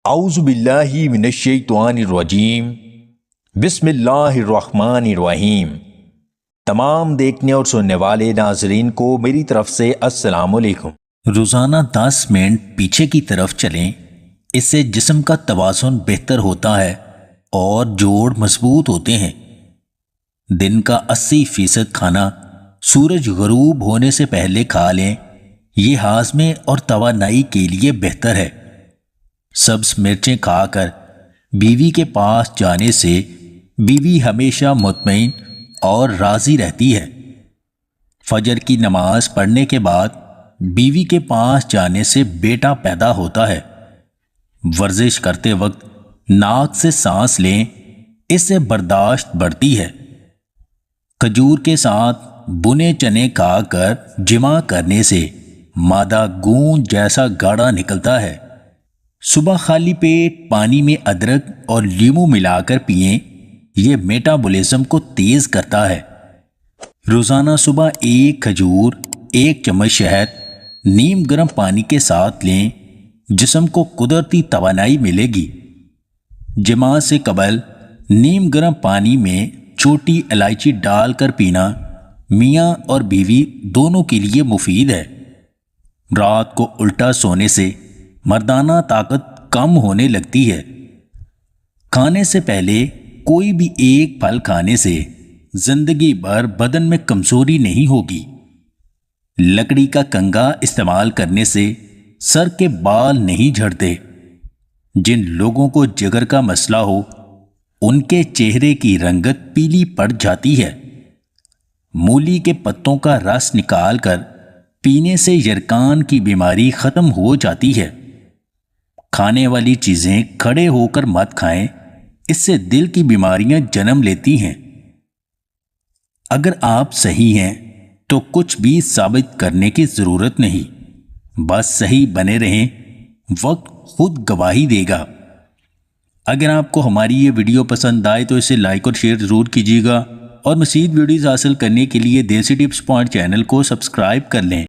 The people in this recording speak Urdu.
اعوذ باللہ من الشیطان الرجیم بسم اللہ الرحمن الرحیم۔ تمام دیکھنے اور سننے والے ناظرین کو میری طرف سے السلام علیکم۔ روزانہ 10 منٹ پیچھے کی طرف چلیں، اس سے جسم کا توازن بہتر ہوتا ہے اور جوڑ مضبوط ہوتے ہیں۔ دن کا 80% کھانا سورج غروب ہونے سے پہلے کھا لیں، یہ ہاضمے اور توانائی کے لیے بہتر ہے۔ سبز مرچیں کھا کر بیوی کے پاس جانے سے بیوی ہمیشہ مطمئن اور راضی رہتی ہے۔ فجر کی نماز پڑھنے کے بعد بیوی کے پاس جانے سے بیٹا پیدا ہوتا ہے۔ ورزش کرتے وقت ناک سے سانس لیں، اس سے برداشت بڑھتی ہے۔ کھجور کے ساتھ بنے چنے کھا کر جمع کرنے سے مادہ گوند جیسا گاڑھا نکلتا ہے۔ صبح خالی پیٹ پانی میں ادرک اور لیموں ملا کر پئیں، یہ میٹابولزم کو تیز کرتا ہے۔ روزانہ صبح 1 کھجور، 1 چمچ شہد نیم گرم پانی کے ساتھ لیں، جسم کو قدرتی توانائی ملے گی۔ جماع سے قبل نیم گرم پانی میں چھوٹی الائچی ڈال کر پینا میاں اور بیوی دونوں کے لیے مفید ہے۔ رات کو الٹا سونے سے مردانہ طاقت کم ہونے لگتی ہے۔ کھانے سے پہلے کوئی بھی ایک پھل کھانے سے زندگی بھر بدن میں کمزوری نہیں ہوگی۔ لکڑی کا کنگا استعمال کرنے سے سر کے بال نہیں جھڑتے۔ جن لوگوں کو جگر کا مسئلہ ہو، ان کے چہرے کی رنگت پیلی پڑ جاتی ہے۔ مولی کے پتوں کا رس نکال کر پینے سے یرکان کی بیماری ختم ہو جاتی ہے۔ کھانے والی چیزیں کھڑے ہو کر مت کھائیں، اس سے دل کی بیماریاں جنم لیتی ہیں۔ اگر آپ صحیح ہیں تو کچھ بھی ثابت کرنے کی ضرورت نہیں، بس صحیح بنے رہیں، وقت خود گواہی دے گا۔ اگر آپ کو ہماری یہ ویڈیو پسند آئے تو اسے لائک اور شیئر ضرور کیجیے گا، اور مزید ویڈیوز حاصل کرنے کے لیے دیسی ٹپس پوائنٹ چینل کو سبسکرائب کر لیں۔